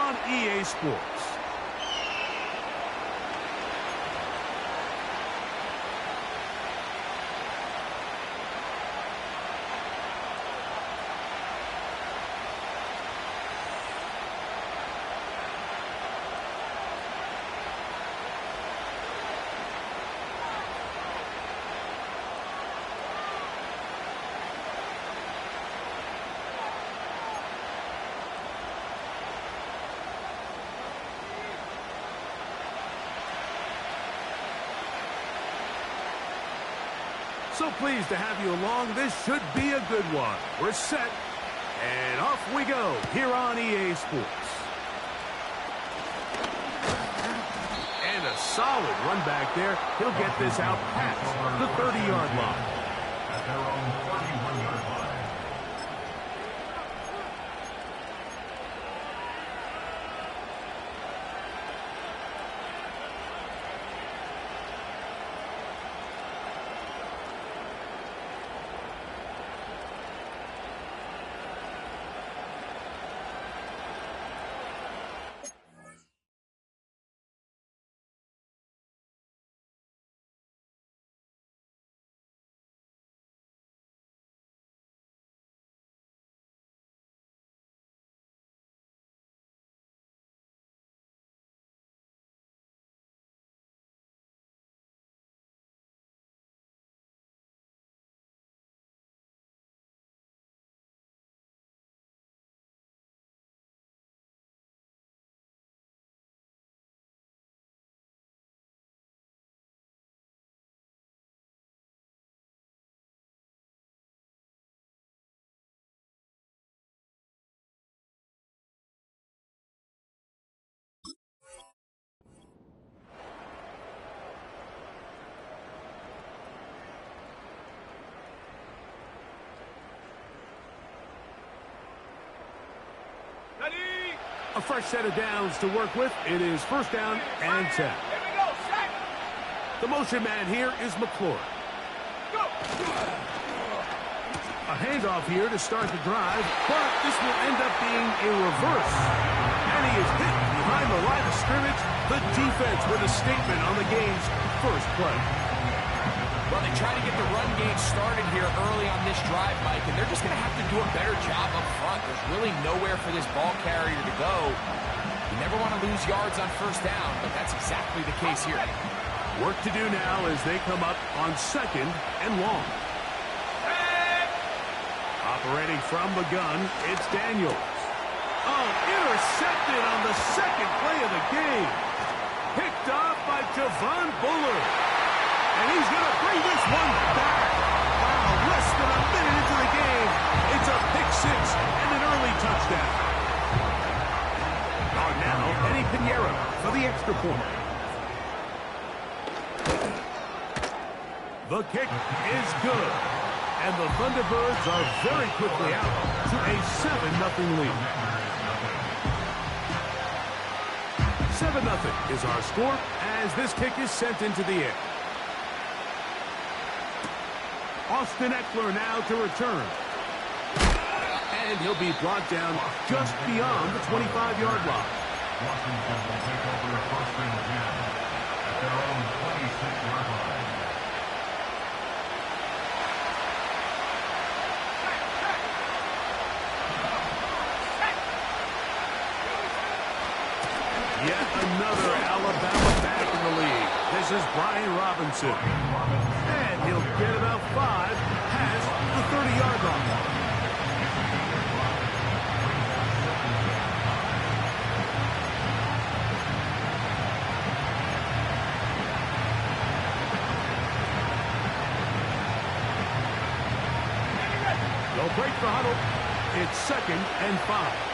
on EA Sports. So pleased to have you along. This should be a good one. We're set, and off we go here on EA Sports. And a solid run back there. He'll get this out past the 30-yard line. At their own 31-yard line. A fresh set of downs to work with. It is first down and 10. Here we go, set. The motion man here is McClure. Go. A handoff here to start the drive, but this will end up being a reverse. And he is hit behind the line of scrimmage. The defense with a statement on the game's first play. Well, they try to get the run game started here early on this drive, Mike, and they're just going to have to do a better job up front. There's really nowhere for this ball carrier to go. You never want to lose yards on first down, but that's exactly the case here. Work to do now as they come up on second and long. Operating from the gun, it's Daniels. Oh, intercepted on the second play of the game. Picked off by Javon Bullard. And he's going to bring this one back. Wow, less than a minute into the game. It's a pick six and an early touchdown. On now, Eddie Pinheiro for the extra point. The kick is good. And the Thunderbirds are very quickly out to a 7-0 lead. 7-0 is our score as this kick is sent into the air. Austin Eckler now to return. And he'll be brought down just beyond the 25-yard line. Washington will take over a first and 10 at their own 26-yard line. Yet another Alabama back in the league. This is Brian Robinson. And he'll get about 5 past the 30-yard line. They'll break the huddle. It's second and 5.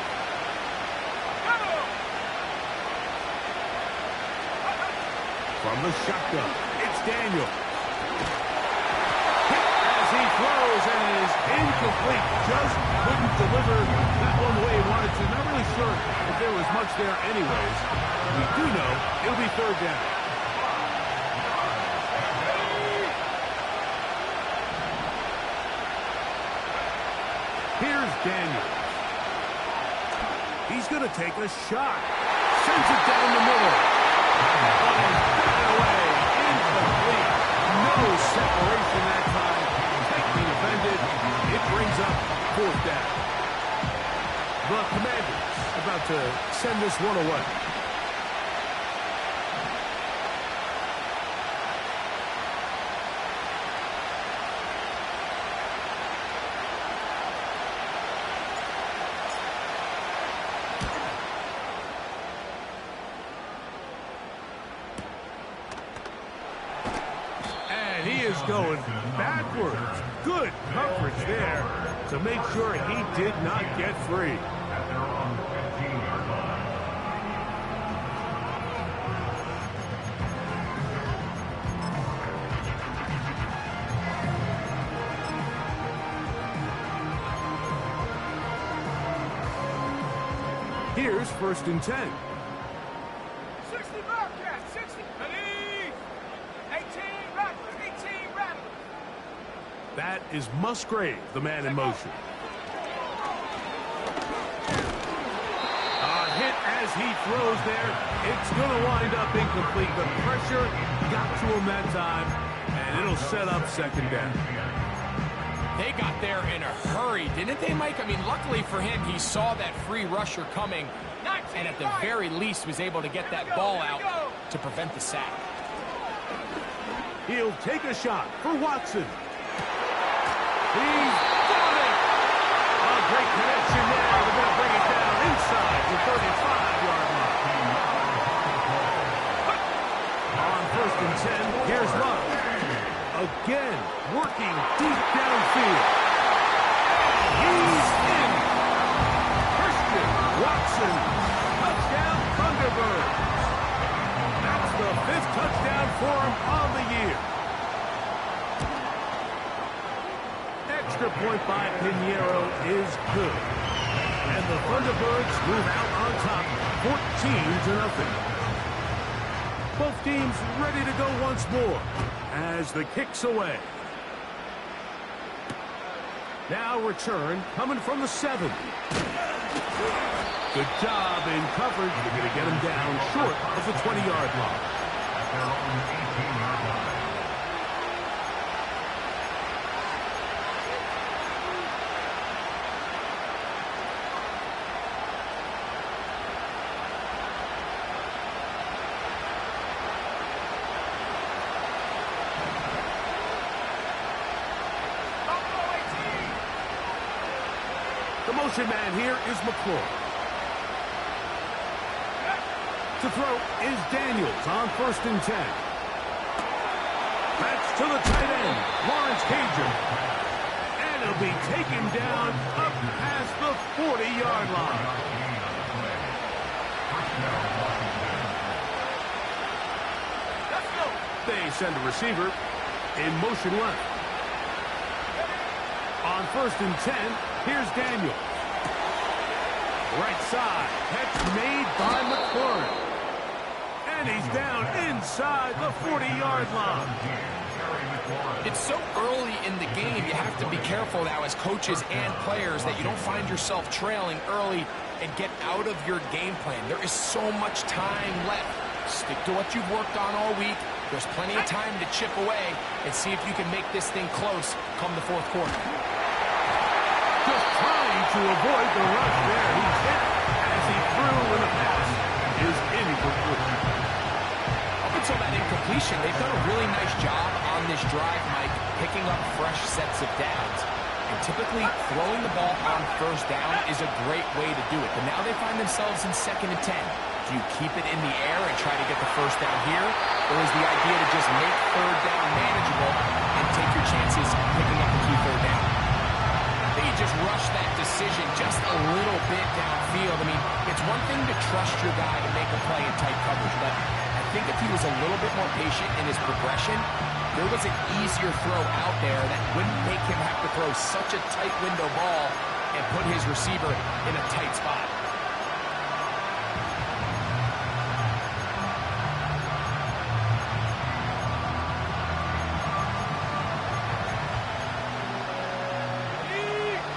From the shotgun, it's Daniel. Hit as he throws and it is incomplete. Just couldn't deliver that one the way he wanted to. Not really sure if there was much there anyways. We do know it'll be third down. Here's Daniel. He He's going to take a shot. Sends it down the middle. And away. Incomplete. No separation that time. Tightly defended. It brings up 4th down. The Commanders about to send this one away. He is going backwards. Good coverage there to make sure he did not get free. At their own 15-yard line. Here's 1st and 10. 60 Bearcats, 60. Ready? 18 Rattlers, 18 Rattlers. That is Musgrave, the man in motion. A hit as he throws there. It's going to wind up incomplete. The pressure got to him that time, and it'll set up 2nd down. They got there in a hurry, didn't they, Mike? I mean, luckily for him, he saw that free rusher coming, and at the very least was able to get that ball out to prevent the sack. He'll take a shot for Watson. He's got it! A great connection there. They're going to bring it down inside the 35-yard line. On 1st and 10, here's Love. Again, working deep downfield. He's in. Christian Watson. Touchdown, Thunderbirds. That's the 5th touchdown for him on the year. Extra point by Pinheiro is good. And the Thunderbirds move out on top, 14-0. Both teams ready to go once more as the kick's away. Now return coming from the 7. Good job in coverage. They're going to get him down short of the 20-yard line. At their own 18-yard line. The motion man here is McClure. To throw is Daniels on 1st and 10. That's to the tight end, Lawrence Cajun. And it'll be taken down up past the 40-yard line. Let's go. They send a receiver in motion left. On 1st and 10, here's Daniels. Right side, catch made by McLaurin. And he's down inside the 40-yard line. It's so early in the game, you have to be careful now as coaches and players that you don't find yourself trailing early and get out of your game plan. There is so much time left. Stick to what you've worked on all week. There's plenty of time to chip away and see if you can make this thing close come the 4th quarter. Just trying to avoid the rush there. He's hit as he threw in the pass is incomplete. Up until that incompletion, they've done a really nice job on this drive, Mike, picking up fresh sets of downs. And typically, throwing the ball on 1st down is a great way to do it. But now they find themselves in 2nd and 10. Do you keep it in the air and try to get the 1st down here? Or is the idea to just make 3rd down manageable and take your chances picking up the key 3rd down? I think you just rush that decision just a little bit downfield. I mean, it's one thing to trust your guy to make a play in tight coverage, but I think if he was a little bit more patient in his progression, there was an easier throw out there that wouldn't make him have to throw such a tight window ball and put his receiver in a tight spot.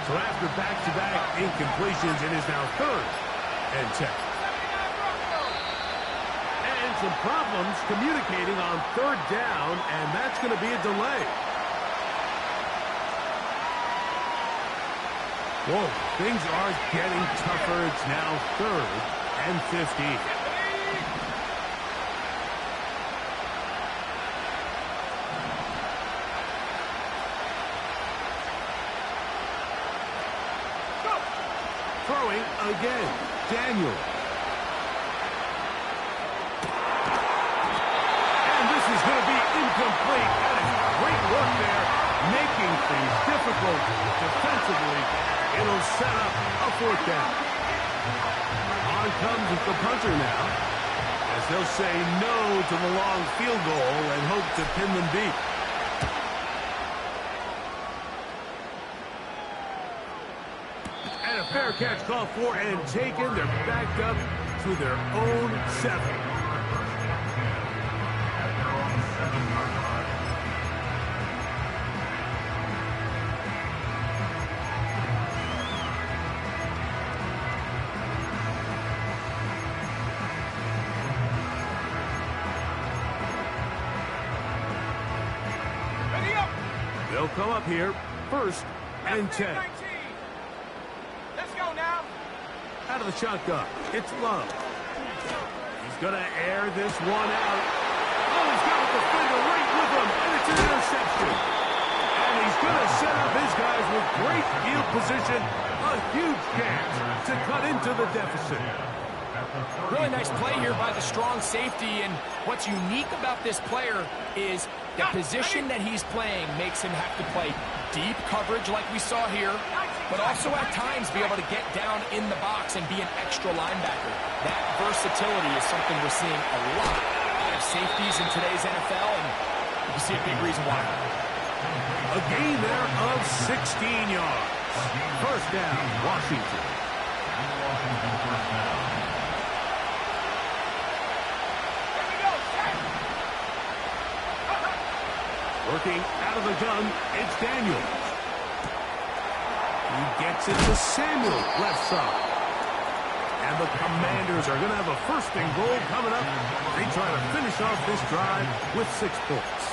So after back-to-back incompletions, it is now 3rd and 10. And some problems communicating on third down, and that's going to be a delay. Whoa, things are getting tougher. It's now 3rd and 15. Throwing again, Daniel. And this is going to be incomplete. That is great work there, making things difficult defensively. It'll set up a 4th down. On comes the punter now, as they'll say no to the long field goal and hope to pin them deep. And a fair catch called for and taken. They're backed up to their own 7. They'll come up here, 1st and 10. Let's go now. Out of the shotgun, it's Love. He's going to air this one out. Oh, he's got the defender right with him, and it's an interception. And he's going to set up his guys with great field position. A huge chance to cut into the deficit. Really nice play here by the strong safety, and what's unique about this player is the position that he's playing makes him have to play deep coverage like we saw here, but also at times be able to get down in the box and be an extra linebacker. That versatility is something we're seeing a lot out of safeties in today's NFL, and you can see a big reason why. A gain there of 16 yards. 1st down, Washington. Working out of the gun, it's Daniels. He gets it to Samuel, left side. And the Commanders are going to have a 1st and goal coming up. They try to finish off this drive with 6 points.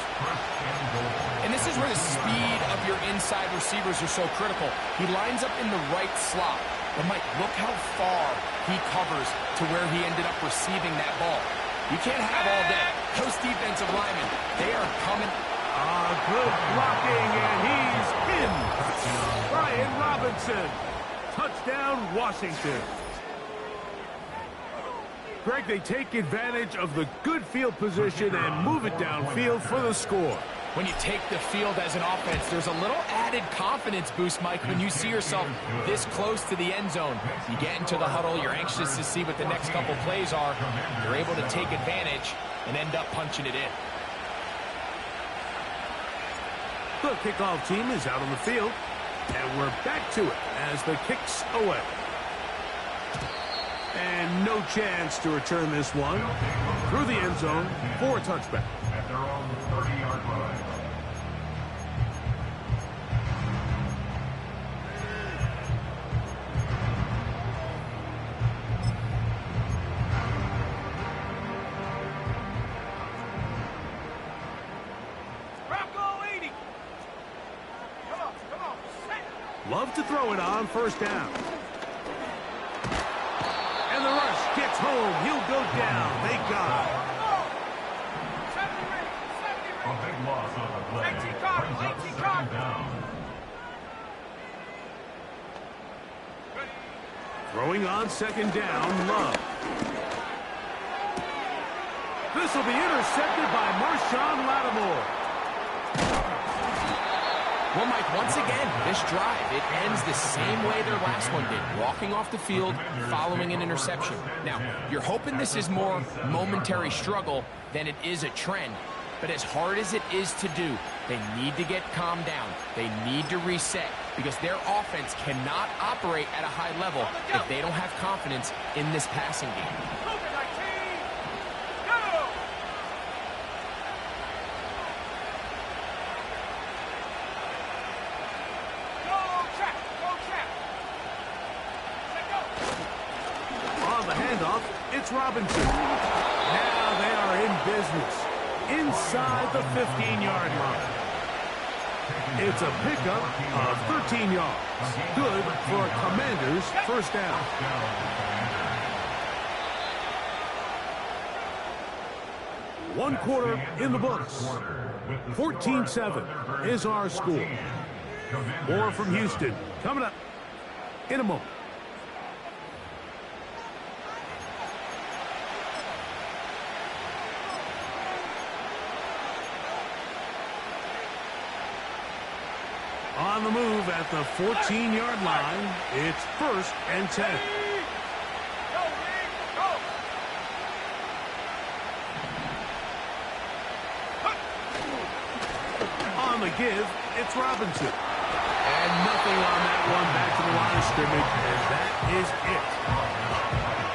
And this is where the speed of your inside receivers are so critical. He lines up in the right slot. But, Mike, look how far he covers to where he ended up receiving that ball. You can't have all day. Those defensive linemen, they are coming. Good blocking, and he's in. Brian Robinson. Touchdown, Washington. Greg, they take advantage of the good field position and move it downfield for the score. When you take the field as an offense, there's a little added confidence boost, Mike, when you see yourself this close to the end zone. You get into the huddle, you're anxious to see what the next couple plays are. You're able to take advantage and end up punching it in. The kickoff team is out on the field, and we're back to it as the kick's away. And no chance to return this one through the end zone for a touchback. At their own 30-yard line. Love to throw it on 1st down. And the rush gets home. He'll go down. They got it. A big loss on the play. Brings up 2nd down. Throwing on 2nd down, Love. This will be intercepted by Marshawn Lattimore. Well, Mike, once again, this drive, it ends the same way their last one did, walking off the field, following an interception. Now, you're hoping this is more momentary struggle than it is a trend, but as hard as it is to do, they need to get calmed down. They need to reset because their offense cannot operate at a high level if they don't have confidence in this passing game. off. It's Robinson. Now they are in business inside the 15-yard line. It's a pickup of 13 yards. Good for a Commander's first down. One quarter in the books. 14-7 is our score. More from Houston coming up in a moment. On the move at the 14-yard line, it's 1st and 10. On the give, it's Robinson. And nothing on that one back to the line of scrimmage, and that is it.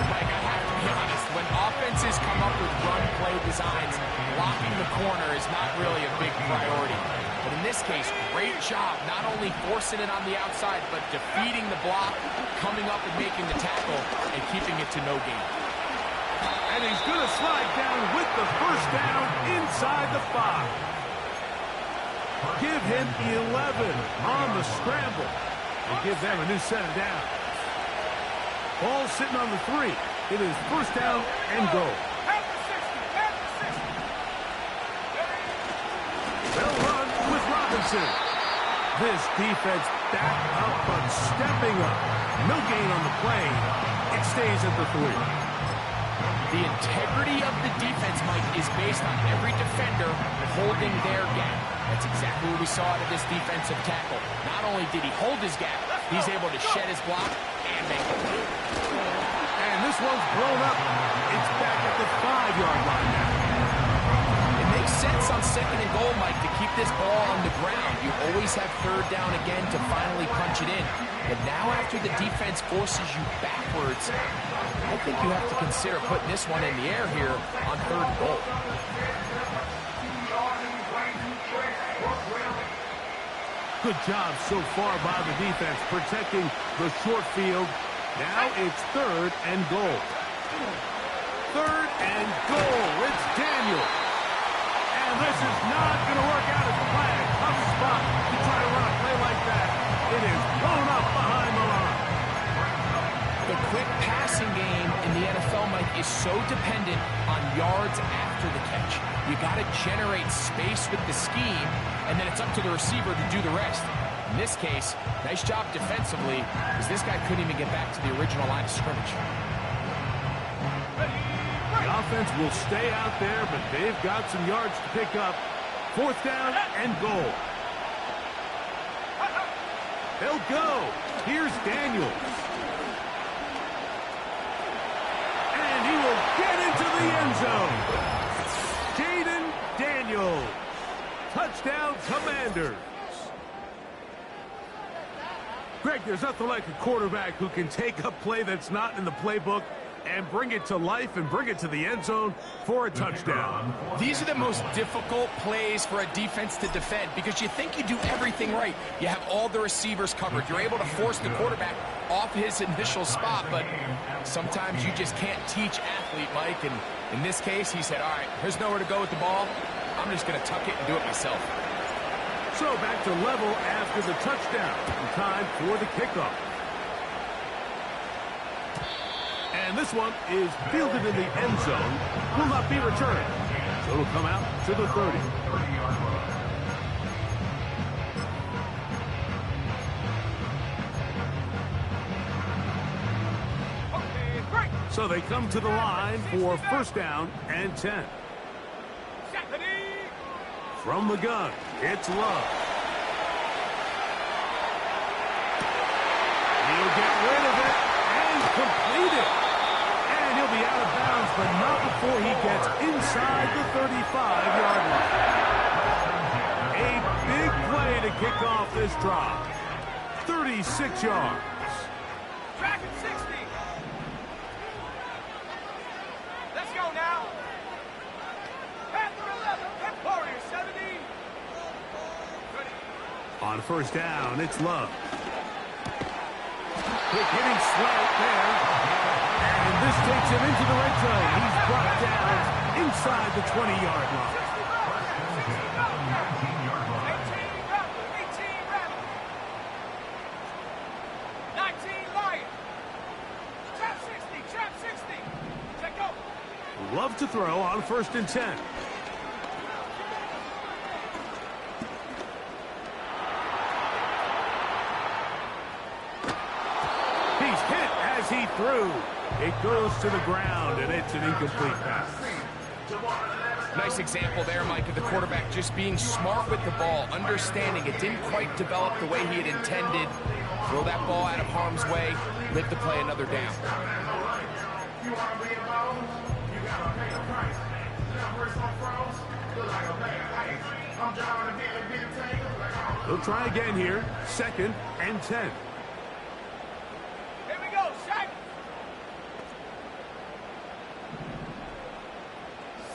Mike, I have to be honest, when offenses come up with run play designs, blocking the corner is not really a big priority. But in this case, great job not only forcing it on the outside, but defeating the block, coming up and making the tackle, and keeping it to no gain. And he's going to slide down with the first down inside the 5. Give him 11 on the scramble and give them a new set of downs. Ball sitting on the 3. It is first down and goal. They'll run with Robinson. This defense back up but stepping up. No gain on the play. It stays at the 3. The integrity of the defense, Mike, is based on every defender holding their gap. That's exactly what we saw out of this defensive tackle. Not only did he hold his gap, he's able to shed his block and make it. And this one's blown up. It's back at the 5-yard line now. It makes sense on 2nd and goal, Mike, to keep this ball on the ground. You always have 3rd down again to finally punch it in. But now after the defense forces you backwards, I think you have to consider putting this one in the air here on 3rd and goal. Good job so far by the defense protecting the short field. Now it's 3rd and goal. 3rd and goal. It's Daniel. And this is not going to work out as planned. Tough spot to try to run a play like that. It is blown up behind the line. The quick passing game in the NFL, Mike, is so dependent on yards after the catch. You got to generate space with the scheme, and then it's up to the receiver to do the rest. In this case, nice job defensively, because this guy couldn't even get back to the original line of scrimmage. The offense will stay out there, but they've got some yards to pick up. 4th down and goal. They'll go. Here's Daniels. And he will get into the end zone. Jaden Daniels. Touchdown, Commanders. Greg, there's nothing like a quarterback who can take a play that's not in the playbook and bring it to life and bring it to the end zone for a touchdown. These are the most difficult plays for a defense to defend because you think you do everything right. You have all the receivers covered. You're able to force the quarterback off his initial spot, but sometimes you just can't teach athlete, Mike, and in this case, he said, all right, there's nowhere to go with the ball. I'm just going to tuck it and do it myself. So back to level after the touchdown. Time for the kickoff. And this one is fielded in the end zone. Will not be returned. So it'll come out to the 30. So they come to the line for first down and 10. From the gun, it's Love. He'll get rid of it and complete it. And he'll be out of bounds, but not before he gets inside the 35-yard line. A big play to kick off this drive. 36 yards. Track at 60. Let's go now. Panther 11, Pep Warrior 70. On first down, it's Love. Quick hitting slant there. And And this takes him into the red zone. He's brought down inside the 20-yard line. 19 Lion. Trap 60, trap 60. Check go. Love to throw on 1st and 10. He's hit as he threw. It goes to the ground, and it's an incomplete pass. Nice example there, Mike, of the quarterback just being smart with the ball, understanding it didn't quite develop the way he had intended. Throw that ball out of harm's way, live to play another down. He'll try again here. 2nd and 10. Here we go, Shaq.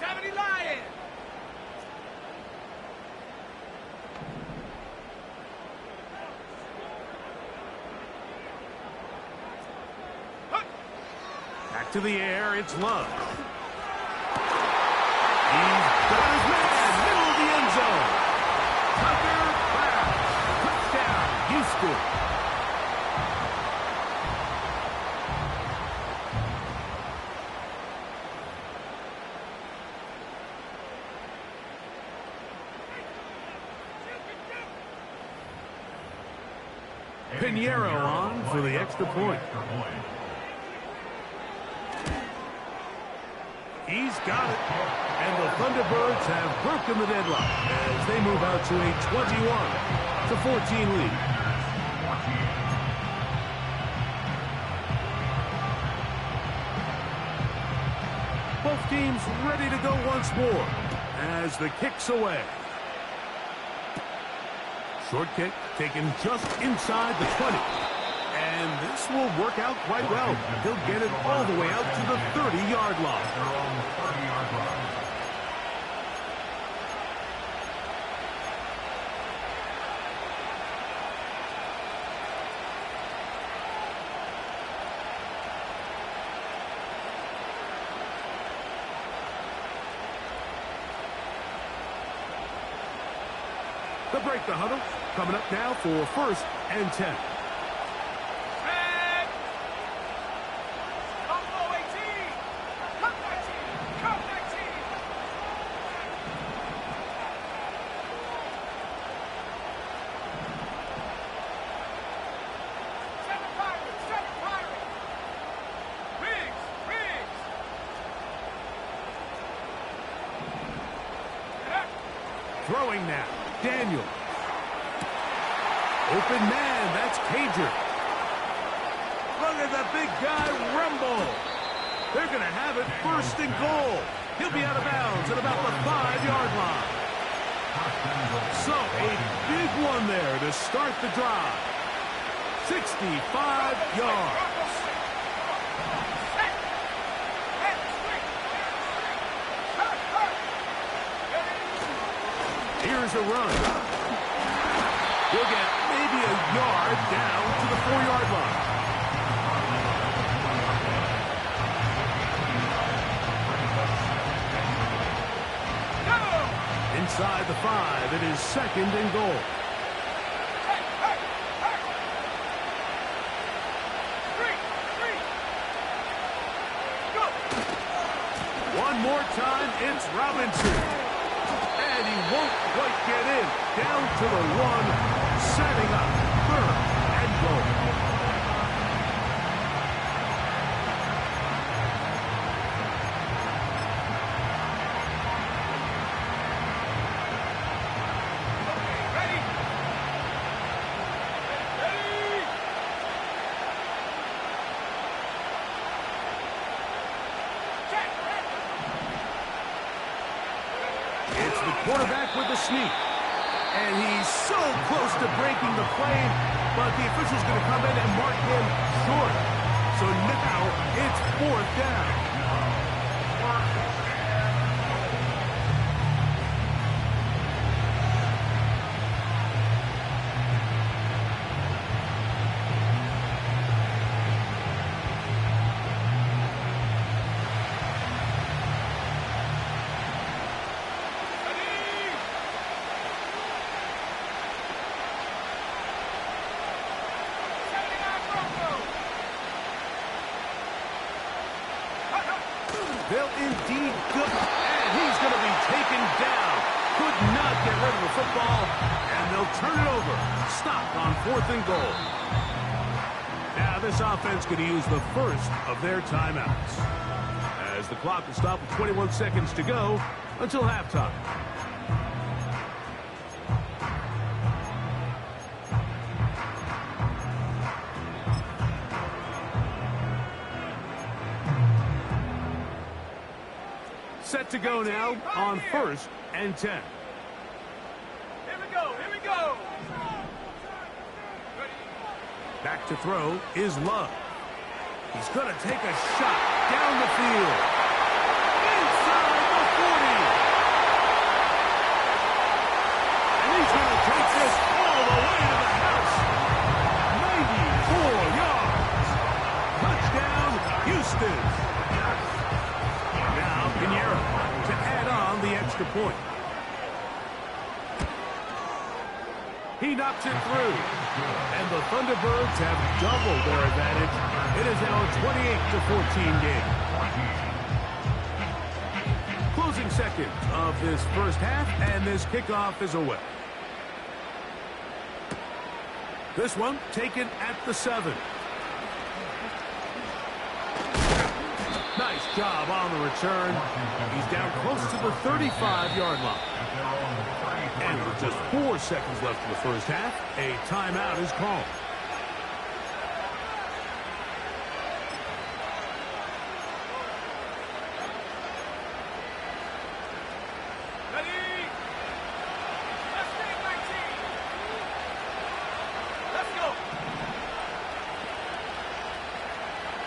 70 Lion. Back to the air, it's Love. He's got his man, middle of the end zone. Tucker Brown, touchdown, Houston. Pinheiro on for the extra point. He's got it. And the Thunderbirds have broken the deadlock as they move out to a 21-14 lead. Both teams ready to go once more as the kick's away. Short kick taken just inside the 20. And this will work out quite well. He'll get it all the way out to the 30-yard line. To break the huddle, coming up now for 1st and 10. Throwing now, Daniel. Open man, that's Cager. Look at the big guy rumble. They're going to have it 1st and goal. He'll be out of bounds at about the 5-yard line. So a big one there to start the drive. 65 yards. Here's a run. He'll get maybe a yard down to the 4-yard line. Inside the 5, it is 2nd and goal. One more time, it's Robinson. And he won't quite get in. Down to the 1, setting up 3rd and goal. Ready? It's the quarterback with the sneak. And he's so close to breaking the play, but the official's going to come in and mark him short. So now it's 4th down. They'll indeed go. And he's going to be taken down. Could not get rid of the football. And they'll turn it over. Stop on 4th and goal. Now this offense going to use the first of their timeouts. As the clock will stop with 21 seconds to go until halftime. Set to go now on 1st and 10. Here we go, here we go. Back to throw is Love. He's going to take a shot down the field. Inside the 40. And he's going to take this all the way to the house. 94 yards. Touchdown, Houston. Now, Ncaa to add on the extra point. He knocks it through. And the Thunderbirds have doubled their advantage. It is now a 28-14 game. Closing seconds of this first half, and this kickoff is away. This one taken at the 7. Nice job on the return. He's down close to the 35-yard line. And with just 4 seconds left in the first half, a timeout is called. Ready? Let's take 19. Let's go.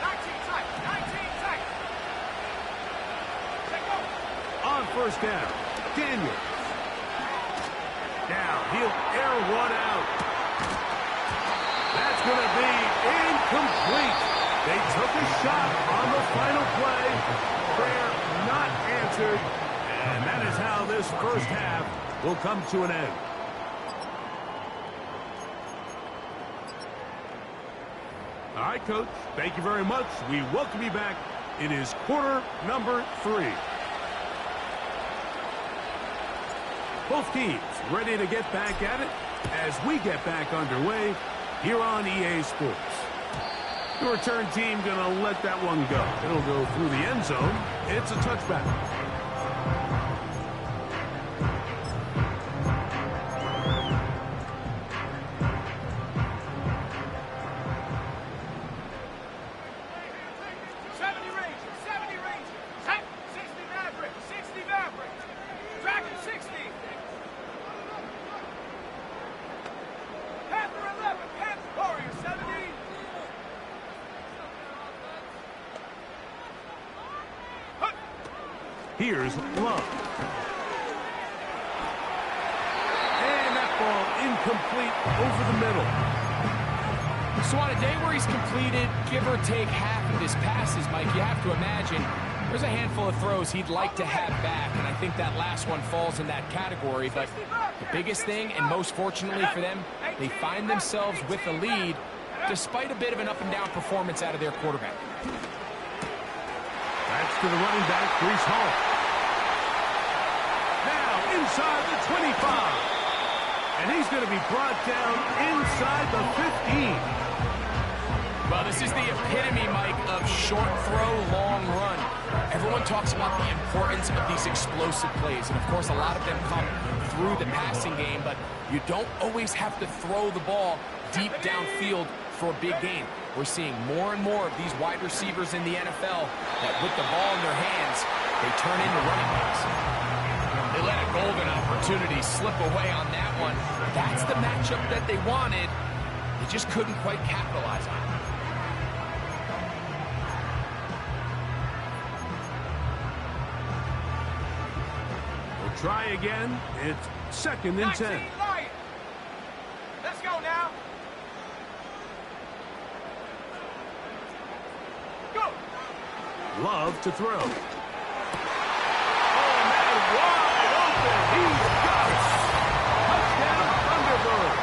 19 tight, 19 tight. Let go. On first down, Daniels. Now he'll air one out. That's going to be incomplete. They took a shot on the final play. Prayer not answered. And that is how this first half will come to an end. All right, Coach. Thank you very much. We welcome you back. It is quarter number 3. Both teams ready to get back at it as we get back underway here on EA Sports. The return team going to let that one go. It'll go through the end zone. It's a touchback. Here's Love. And that ball incomplete over the middle. So on a day where he's completed, give or take half of his passes, Mike, you have to imagine there's a handful of throws he'd like to have back, and I think that last one falls in that category. But the biggest thing, and most fortunately for them, they find themselves with a lead despite a bit of an up-and-down performance out of their quarterback. That's to the running back, Breece Hall. Now inside the 25. And he's going to be brought down inside the 15. Well, this is the epitome, Mike, of short throw, long run. Everyone talks about the importance of these explosive plays. And, of course, a lot of them come through the passing game. But you don't always have to throw the ball deep downfield for a big gain. We're seeing more and more of these wide receivers in the NFL that with the ball in their hands, they turn into running backs. They let a golden opportunity slip away on that one. That's the matchup that they wanted. They just couldn't quite capitalize on it. We'll try again. It's 2nd and 10. Let's go now. Go. Love to throw. Oh, man, wide open. He's got it. Touchdown, Thunderbird.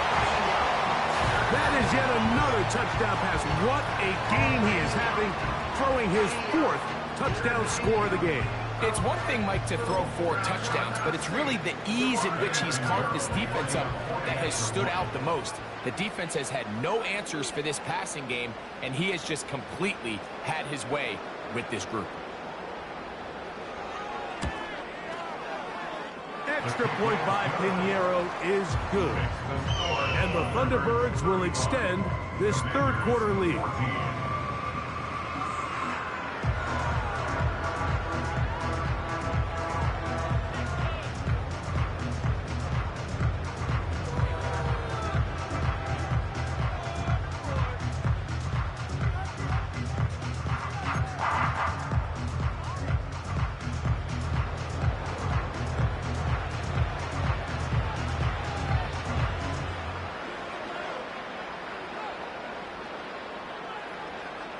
That is yet another touchdown pass. What a game he is having, throwing his 4th touchdown score of the game. It's one thing, Mike, to throw 4 touchdowns, but it's really the ease in which he's carved this defense up that has stood out the most. The defense has had no answers for this passing game, and he has just completely had his way with this group. Extra point by Pinheiro is good. And the Thunderbirds will extend this third-quarter lead.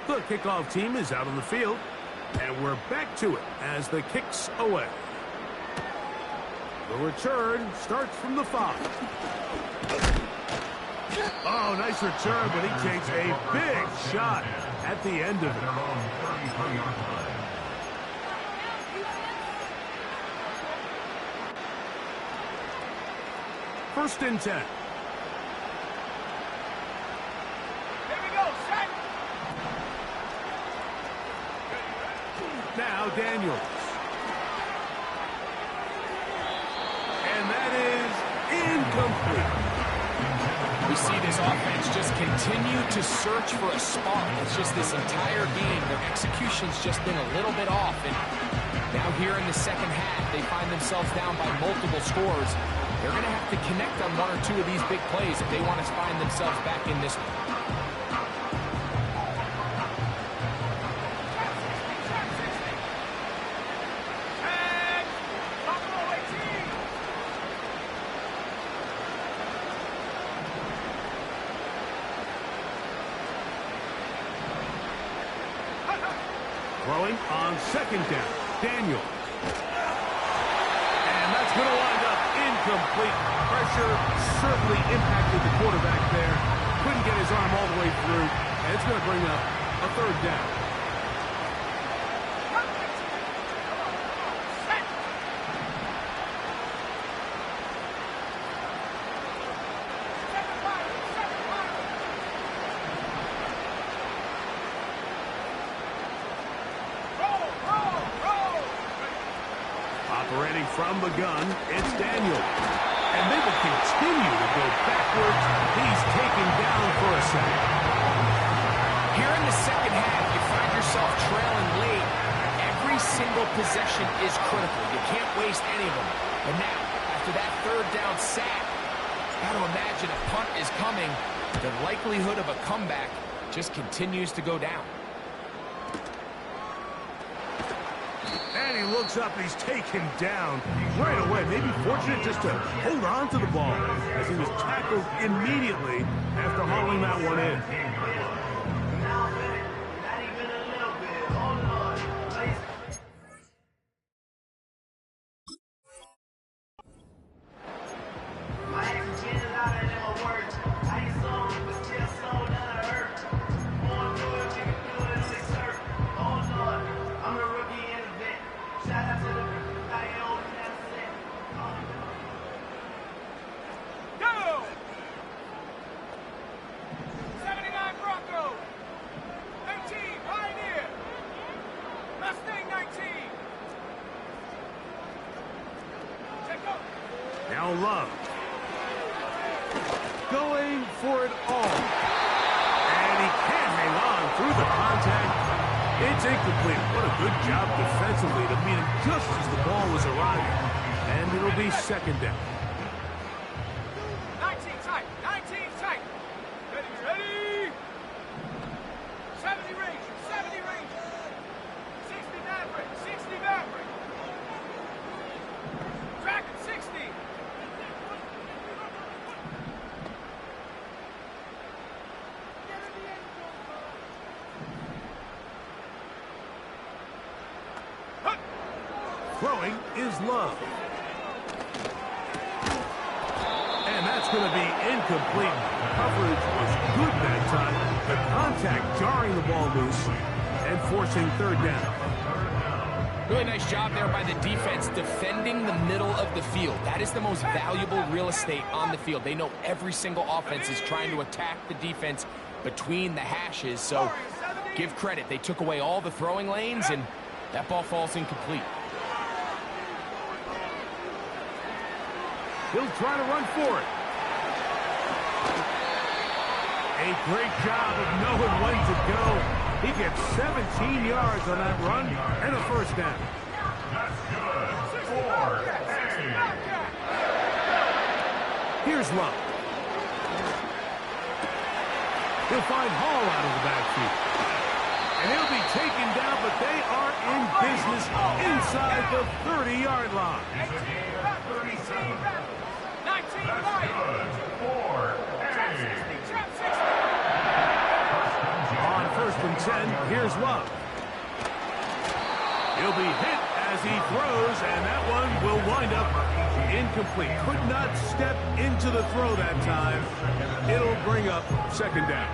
The kickoff team is out on the field, and we're back to it as the kick's away. The return starts from the 5. Oh, nice return, but he takes a big shot at the end of it. First and 10. Now Daniels. And that is incomplete. We see this offense just continue to search for a spark. It's just this entire game, their execution's just been a little bit off. And now here in the second half, they find themselves down by multiple scores. They're going to have to connect on 1 or 2 of these big plays if they want to find themselves back in this one. Throwing on second down, Daniels. And that's going to wind up incomplete. Pressure certainly impacted the quarterback there. Couldn't get his arm all the way through, and it's going to bring up a third down. Operating from the gun, it's Daniels. And they will continue to go backwards. He's taken down for a sack. Here in the second half, you find yourself trailing late. Every single possession is critical. You can't waste any of them. And now, after that third down sack, got to imagine a punt is coming. The likelihood of a comeback just continues to go down. And he looks up, he's taken down right away. Maybe fortunate just to hold on to the ball as he was tackled immediately after hauling that one in. Now Love. Going for it all. And he can't hang on through the contact. It's incomplete. What a good job defensively to meet him just as the ball was arriving. And it'll be second down. 19 tight. 19 tight. Ready. 70 Rangers. 70 Rangers. 60 Maverick. 60 Maverick. Dragon 60. Throwing is Love. And that's going to be incomplete. Coverage was good that time. The contact jarring the ball loose and forcing third down. Really nice job there by the defense defending the middle of the field. That is the most valuable real estate on the field. They know every single offense is trying to attack the defense between the hashes, so give credit. They took away all the throwing lanes, and that ball falls incomplete. He'll try to run for it. A great job of knowing when to go. He gets 17 yards on that run and a first down. That's good. 4. Here's Love. He'll find Hall out of the backfield. And he'll be taken down, but they are in business inside the 30-yard line. It's a gain of 37. 19 That's good. 4. On 1st and 10, here's Love. He'll be hit as he throws, and that one will wind up incomplete. Could not step into the throw that time. It'll bring up 2nd down.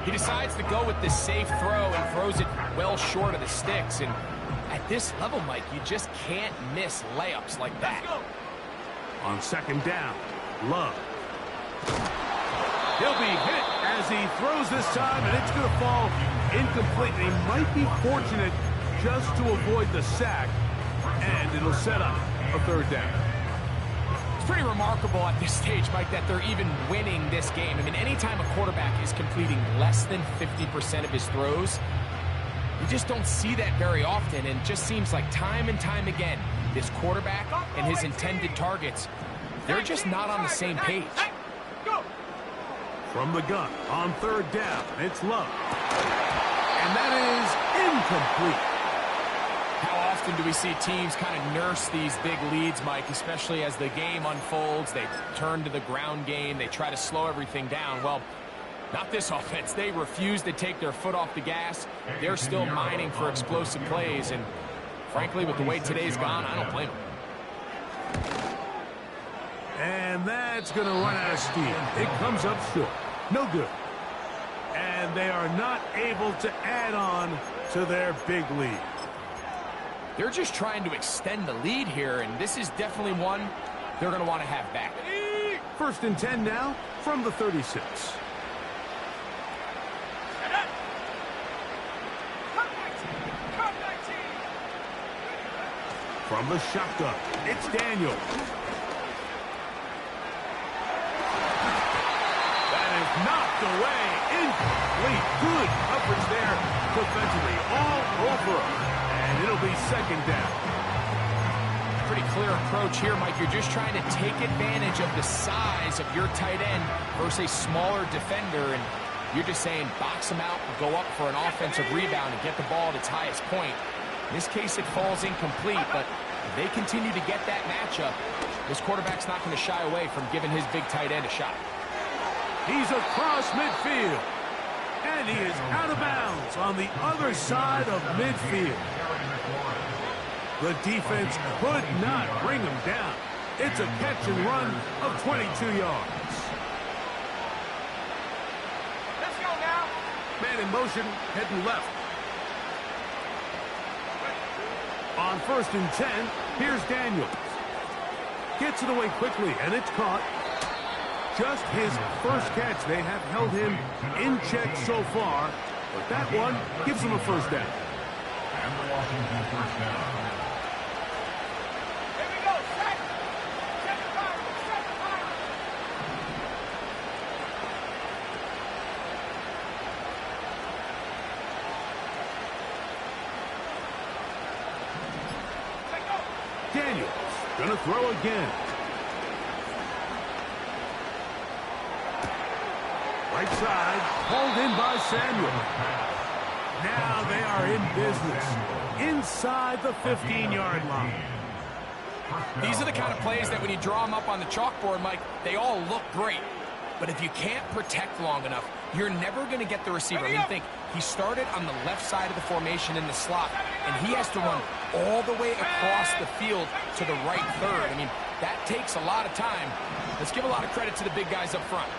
He decides to go with this safe throw and throws it well short of the sticks. And at this level, Mike, you just can't miss layups like that. On 2nd down, Love. He'll be hit as he throws this time, and it's going to fall incomplete. He might be fortunate just to avoid the sack, and it'll set up a 3rd down. It's pretty remarkable at this stage, Mike, that they're even winning this game. I mean, anytime a quarterback is completing less than 50% of his throws, you just don't see that very often, and it just seems like time and time again, this quarterback and his intended targets, they're just not on the same page. From the gun, on 3rd down, it's Love. And that is incomplete. How often do we see teams kind of nurse these big leads, Mike, especially as the game unfolds? They turn to the ground game. They try to slow everything down. Well, not this offense. They refuse to take their foot off the gas. They're still mining for explosive plays. And frankly, with the way today's gone, I don't blame them. And that's going to run out of steam. It comes up short. No good. And they are not able to add on to their big lead. They're just trying to extend the lead here, and this is definitely one they're going to want to have back. 1st and 10 now from the 36. From the shotgun, it's Daniel. Knocked away, incomplete. Good coverage there defensively, all over, and it'll be 2nd down. Pretty clear approach here, Mike. You're just trying to take advantage of the size of your tight end versus a smaller defender, and you're just saying box him out, go up for an offensive rebound, and get the ball at its highest point. In this case, it falls incomplete, but if they continue to get that matchup, this quarterback's not going to shy away from giving his big tight end a shot. He's across midfield, and he is out of bounds on the other side of midfield. The defense could not bring him down. It's a catch and run of 22 yards. Let's go now. Man in motion, heading left. On 1st and 10, here's Daniels. Gets it away quickly, and it's caught. Just his first catch. They have held him in check so far, but that one gives him a 1st down. And the Washington 1st down. Here we go. Set. Set the fire. Set the fire. Let go. Daniels gonna throw again. Right side, pulled in by Samuel. Now they are in business inside the 15-yard line. These are the kind of plays that when you draw them up on the chalkboard, Mike, they all look great. But if you can't protect long enough, you're never going to get the receiver. I mean, think, he started on the left side of the formation in the slot, and he has to run all the way across the field to the right third. I mean, that takes a lot of time. Let's give a lot of credit to the big guys up front.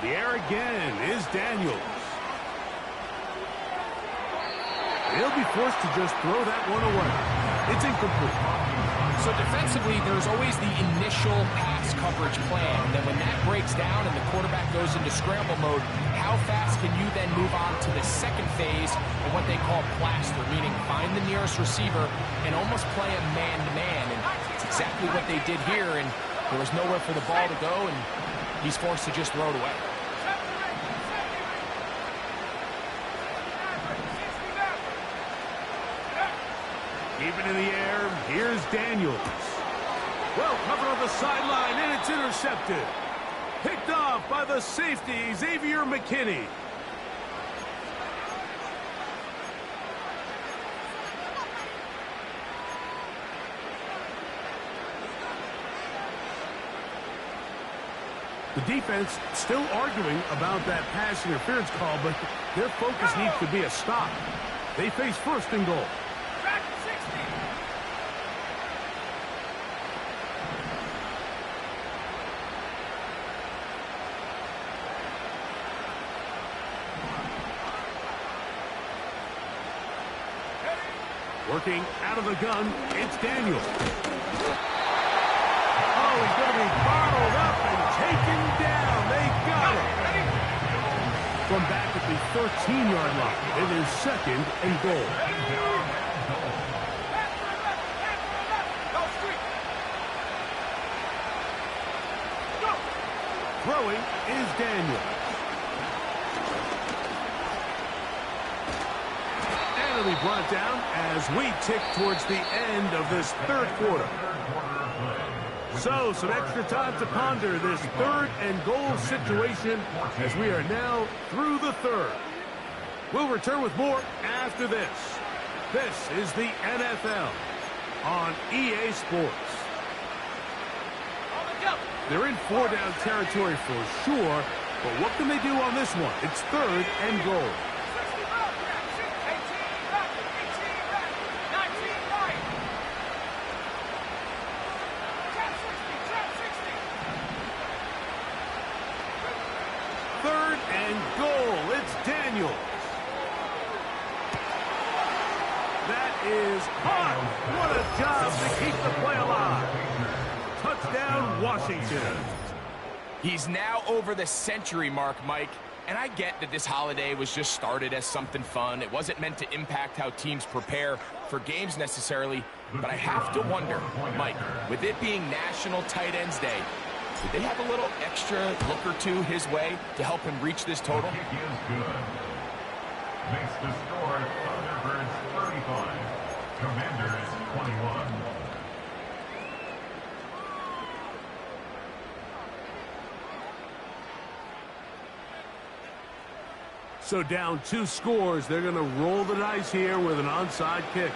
The air again is Daniels. He'll be forced to just throw that one away. It's incomplete. So defensively, there's always the initial pass coverage plan. And then when that breaks down and the quarterback goes into scramble mode, how fast can you then move on to the second phase of what they call plaster, meaning find the nearest receiver and almost play a man-to-man. And it's exactly what they did here, and there was nowhere for the ball to go, and he's forced to just throw it away. Keep it in the air. Here's Daniels. Well covered on the sideline, and it's intercepted. Picked off by the safety, Xavier McKinney. The defense still arguing about that pass interference call, but their focus needs to be a stop. They face first and goal. Working out of the gun, it's Daniel. Oh, he's going to be bottled up and taken down. They got it. From back at the 13-yard line, it is second and goal. Throwing is Daniel. It'll be brought down as we tick towards the end of this third quarter. So, some extra time to ponder this third and goal situation as we are now through the third. We'll return with more after this. This is the NFL on EA Sports. They're in four-down territory for sure, but what can they do on this one? It's third and goal. Third and goal. It's Daniels. That is hot. What a job to keep the play alive. Touchdown, Washington. He's now over the century mark, Mike. And I get that this holiday was just started as something fun. It wasn't meant to impact how teams prepare for games necessarily. But I have to wonder, Mike, with it being National Tight Ends Day, did they have a little extra look or two his way to help him reach this total? The kick is good. Makes the score Thunderbirds 35, Commanders 21. So down 2 scores, they're going to roll the dice here with an onside kick.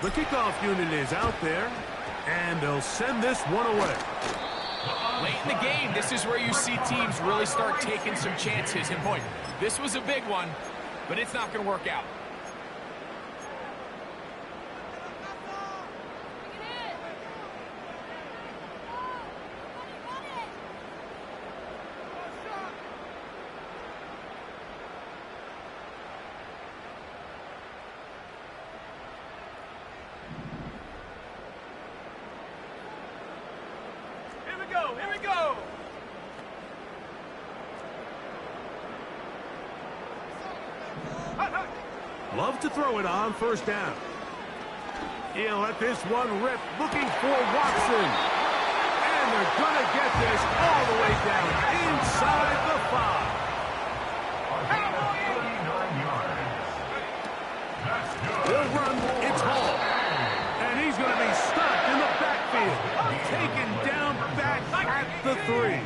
The kickoff unit is out there, and they'll send this one away. Late in the game, this is where you see teams really start taking some chances. And boy, this was a big one, but it's not going to work out. Here we go. Love to throw it on first down. He'll let this one rip, looking for Watson. And they're going to get this all the way down inside the 5. He'll run, it's Hall. And he's going to be stopped in the backfield. Taken down back at the 3.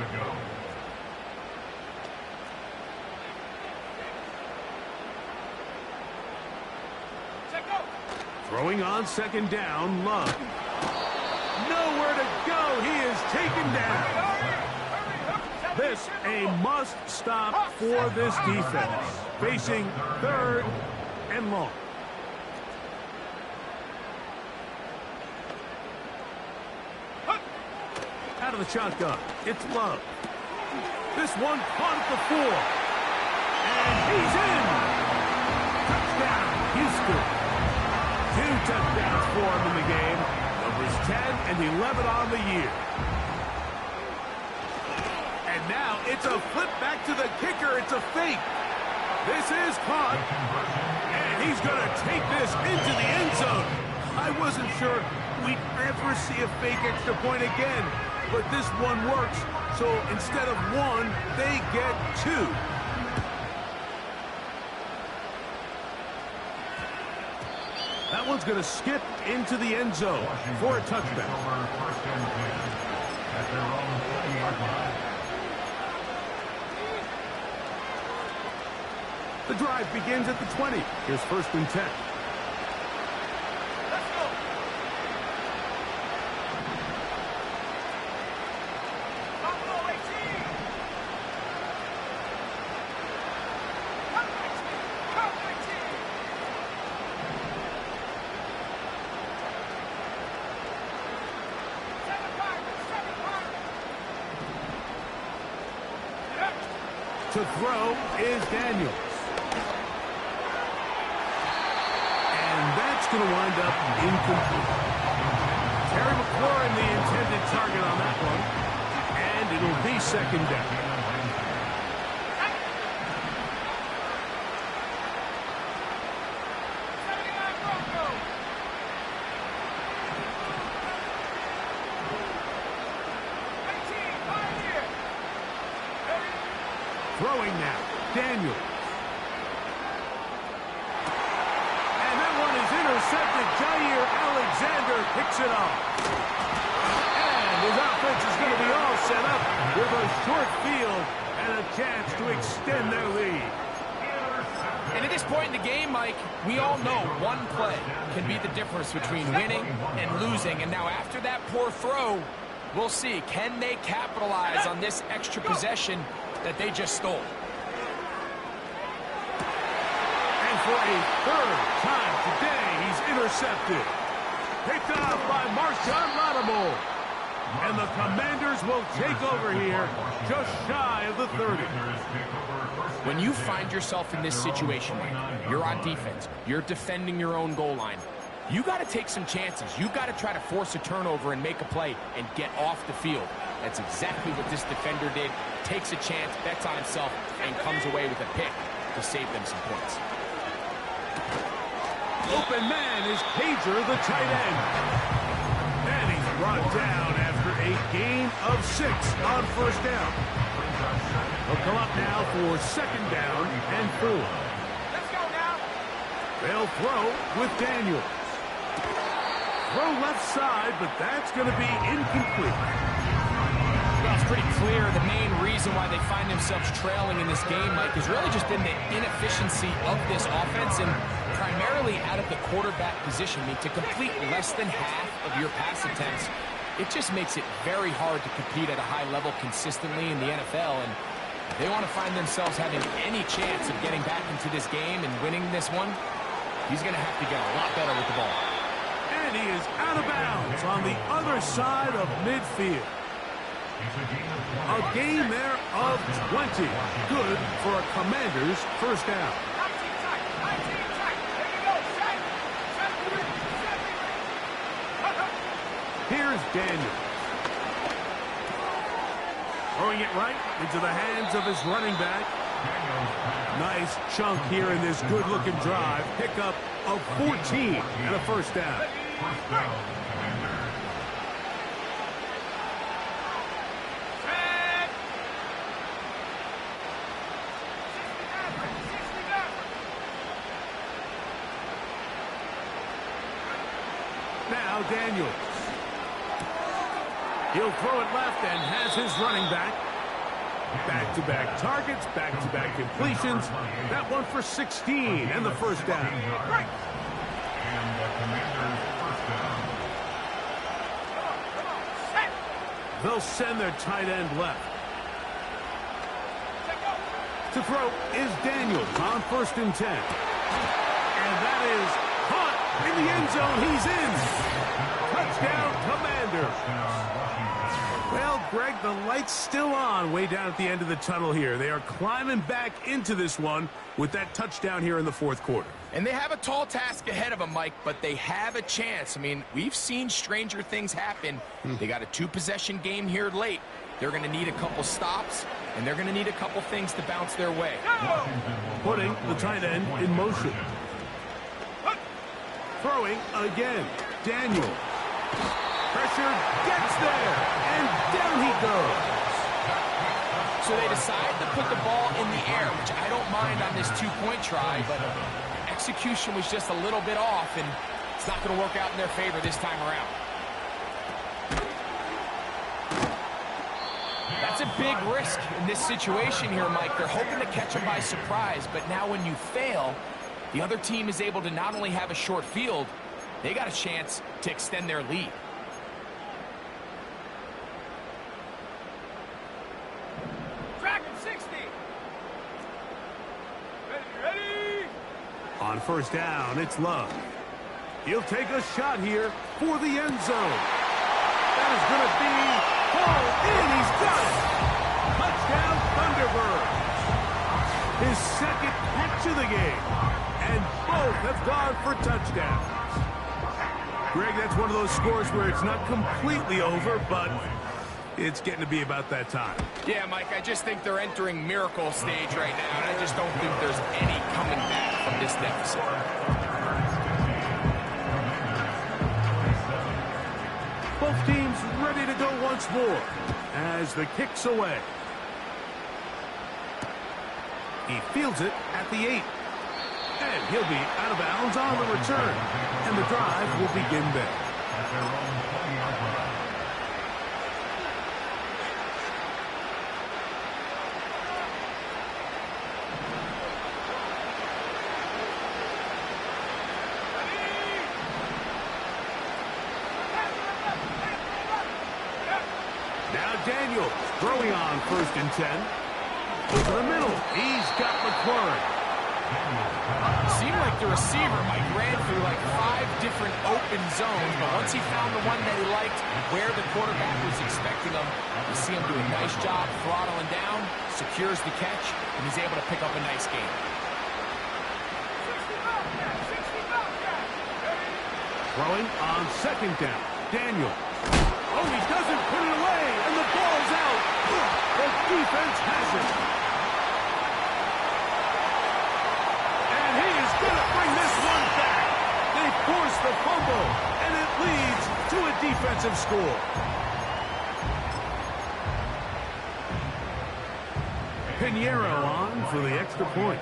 Throwing on second down, Love. Nowhere to go. He is taken down. This a must stop for this defense. Facing third and long. of the shotgun. It's Love. This one caught at the 4. And he's in. Touchdown, Houston. 2 touchdowns for him in the game. Numbers 10 and 11 on the year. And now it's a flip back to the kicker. It's a fake. This is caught. And he's going to take this into the end zone. I wasn't sure we'd ever see a fake extra point again. But this one works. So instead of 1, they get 2. That one's going to skip into the end zone for a touchdown. The drive begins at the 20. Here's 1st and 10. Let's go. Buffalo 18. Come 19. Come 19. Seven Pirates. To throw is Daniels. That's going to wind up incomplete. Terry McLaurin, the intended target on that one. And it'll be 2nd down. Throwing now, Daniels. Intercepted. Jair Alexander picks it off. And his offense is going to be all set up with a short field and a chance to extend their lead. And at this point in the game, Mike, we all know one play can be the difference between winning and losing. And now after that poor throw, we'll see. Can they capitalize on this extra possession that they just stole? For a 3rd time today, he's intercepted. Picked off by Marshawn Lattimore. And the Commanders will take over here just shy of the 30. When you find yourself in this situation, you're on defense, you're defending your own goal line, you got to take some chances. You got to try to force a turnover and make a play and get off the field. That's exactly what this defender did. Takes a chance, bets on himself, and comes away with a pick to save them some points. Open man is Pager, the tight end. And he's brought down after a gain of 6 on 1st down. He'll come up now for 2nd down and 4. Let's go now. They'll throw with Daniels. Throw left side, but that's going to be incomplete. Well, it's pretty clear the main reason why they find themselves trailing in this game, Mike, is really just in the inefficiency of this offense and primarily out of the quarterback position. I mean, to complete less than half of your pass attempts, it just makes it very hard to compete at a high level consistently in the NFL. And if they want to find themselves having any chance of getting back into this game and winning this one, he's going to have to get a lot better with the ball. And he is out of bounds on the other side of midfield. A gain there of 20. Good for a Commanders 1st down. 19 tight. 19 tight. There you go. Set. Here's Daniels. Throwing it right into the hands of his running back. Nice chunk here in this good-looking drive. Pickup of 14 and a 1st down. Now Daniels. He'll throw it left and has his running back. Back-to-back targets, back-to-back completions. That one for 16 and the 1st down. And the Commanders' 1st down. They'll send their tight end left. To throw is Daniels on 1st and 10. And that is caught in the end zone. He's in. Touchdown, Commanders. Well, Greg, the light's still on way down at the end of the tunnel here. They are climbing back into this one with that touchdown here in the fourth quarter. And they have a tall task ahead of them, Mike, but they have a chance. I mean, we've seen stranger things happen. They got a two-possession game here late. They're going to need a couple stops, and they're going to need a couple things to bounce their way. Putting the tight end in motion. Throwing again. Daniel. Pressure gets there, and down he goes. So they decide to put the ball in the air, which I don't mind on this two-point try, but execution was just a little bit off, and it's not going to work out in their favor this time around. That's a big risk in this situation here, Mike. They're hoping to catch them by surprise, but now when you fail, the other team is able to not only have a short field, they got a chance to extend their lead. On first down, it's Love. He'll take a shot here for the end zone. That is going to be hauled in. He's got it. Touchdown, Thunderbirds. His second catch of the game. And both have gone for touchdowns. Greg, that's one of those scores where it's not completely over, but it's getting to be about that time. Yeah, Mike, I just think they're entering miracle stage right now, and I just don't think there's any coming back from this deficit. Both teams ready to go once more as the kick's away. He fields it at the 8. And he'll be out of bounds on the return. And the drive will begin there. Daniel throwing on 1st and 10. Over the middle, he's got McClurry. Seemed like the receiver, Mike, ran through like 5 different open zones, but once he found the one that he liked, where the quarterback was expecting him, you see him do a nice job throttling down, secures the catch, and he's able to pick up a nice gain. Throwing on 2nd down, Daniel. Oh, he doesn't put it away, and the ball's out. The defense has it. And he is going to bring this one back. They force the fumble, and it leads to a defensive score. Pinheiro on for the extra point.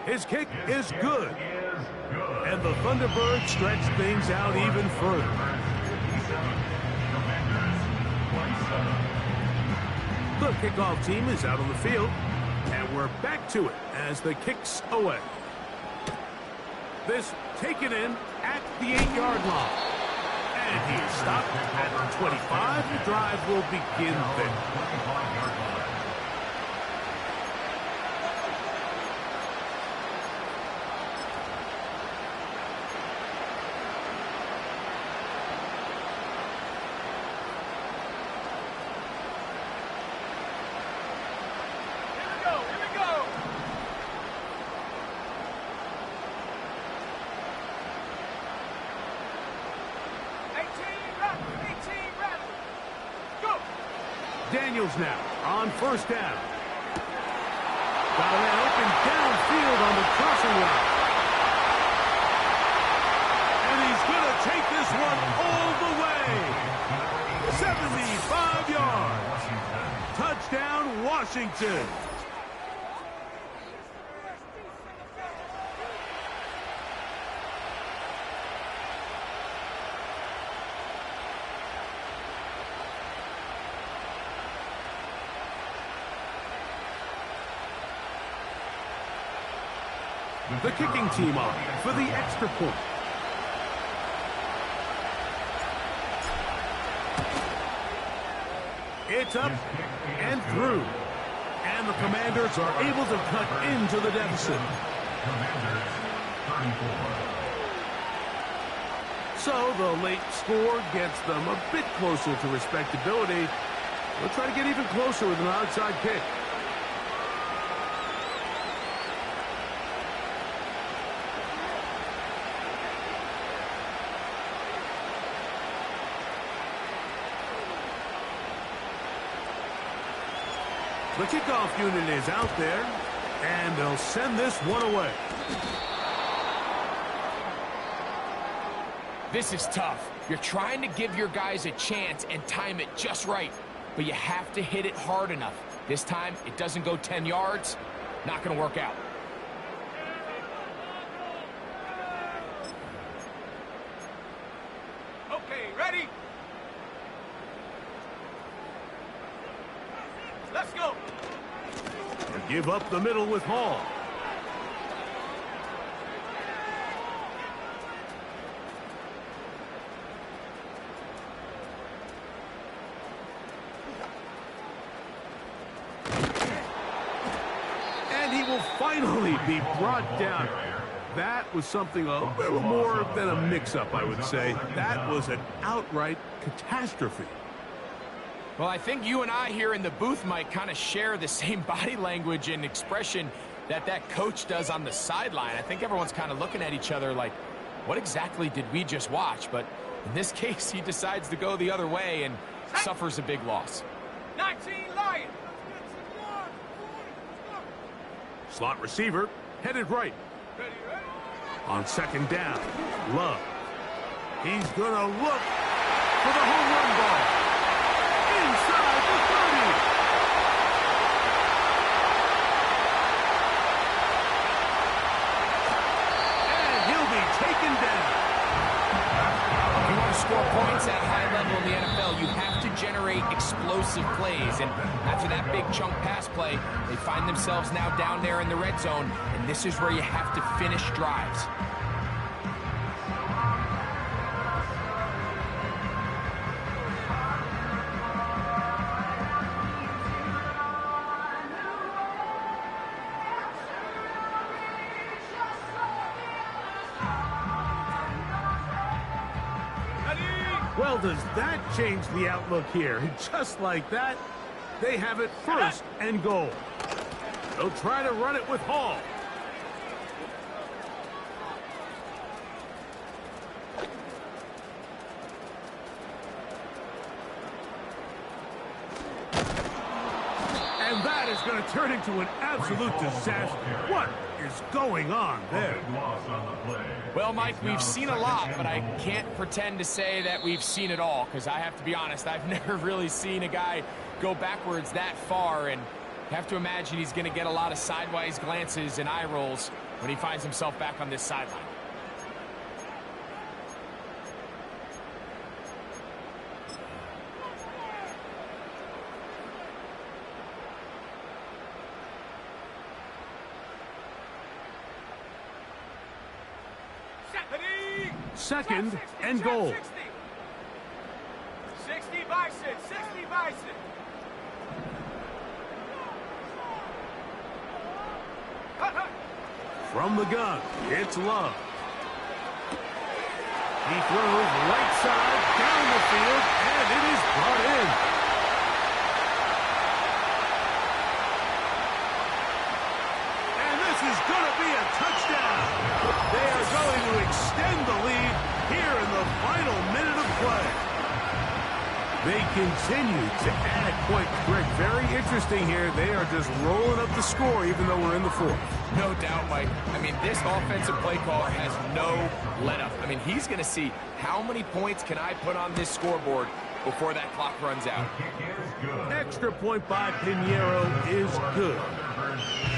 His kick is good. And the Thunderbirds stretch things out even further. The kickoff team is out on the field. And we're back to it as the kick's away. This taken in at the 8-yard line. And he is stopped at the 25. The drive will begin there. Daniels now on 1st down. Got a man open downfield on the crossing line. And he's going to take this one all the way. 75 yards. Touchdown, Washington. The kicking team on for the extra point. It's up and through. And the Commanders are able to cut into the deficit. So the late score gets them a bit closer to respectability. They'll try to get even closer with an onside kick. The kickoff unit is out there, and they'll send this one away. This is tough. You're trying to give your guys a chance and time it just right, but you have to hit it hard enough. This time, it doesn't go 10 yards. Not going to work out. Okay, ready? Let's go. They give up the middle with Hall. And he will finally be brought down. That was something a little more than a mix-up, I would say. That was an outright catastrophe. Well, I think you and I here in the booth might kind of share the same body language and expression that coach does on the sideline. I think everyone's kind of looking at each other like, what exactly did we just watch? But in this case, he decides to go the other way and suffers a big loss. 19 Lions. Slot receiver headed right. Ready, ready? On second down, Love. He's going to look for the home run ball. Inside the 30. And he'll be taken down. If you want to score points at a high level in the NFL, you have to generate explosive plays. And after that big chunk pass play, they find themselves now down there in the red zone. And this is where you have to finish drives. Well, does that change the outlook here? Just like that, they have it first and goal. They'll try to run it with Hall. And that is going to turn into an absolute disaster. What is going on there? Well, Mike, we've seen a lot, but I can't pretend to say that we've seen it all, because I have to be honest, I've never really seen a guy go backwards that far, and have to imagine he's going to get a lot of sidewise glances and eye rolls when he finds himself back on this sideline. Second and goal. 60 Bison, 60 Bison. From the gun, it's Love. He throws right side down the field, and it is brought in. And this is going to be a touchdown. They are going to extend the lead here in the final minute of play. They continue to add points. Greg, very interesting here. They are just rolling up the score even though we're in the fourth. No doubt, Mike. I mean, this offensive play caller has no let-up. I mean, he's going to see how many points can I put on this scoreboard before that clock runs out. Extra point by Pinheiro is good.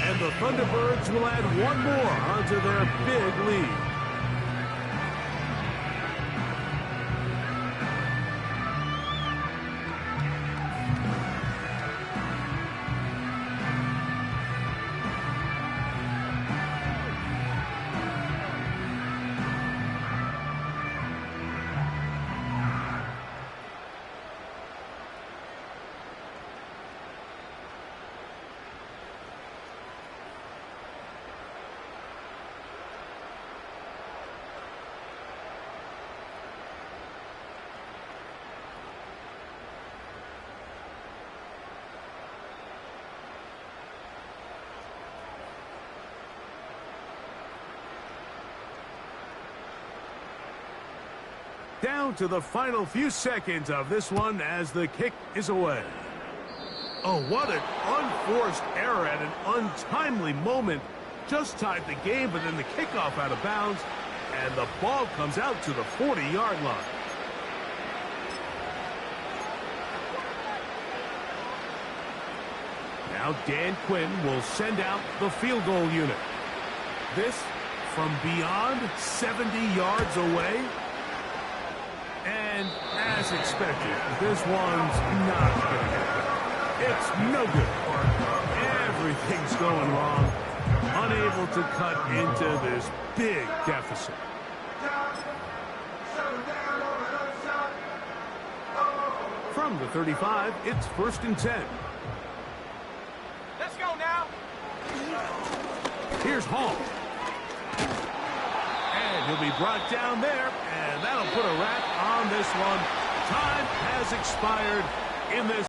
And the Thunderbirds will add one more onto their big lead. Down to the final few seconds of this one as the kick is away. Oh, what an unforced error at an untimely moment. Just tied the game, but then the kickoff out of bounds, and the ball comes out to the 40-yard line. Now Dan Quinn will send out the field goal unit. This from beyond 70 yards away. And as expected, this one's not going to get it. It's no good. Everything's going wrong. Unable to cut into this big deficit. From the 35, it's 1st and 10. Let's go now. Here's Hall. And he'll be brought down there, and that'll put a wrap on this one. Time has expired in this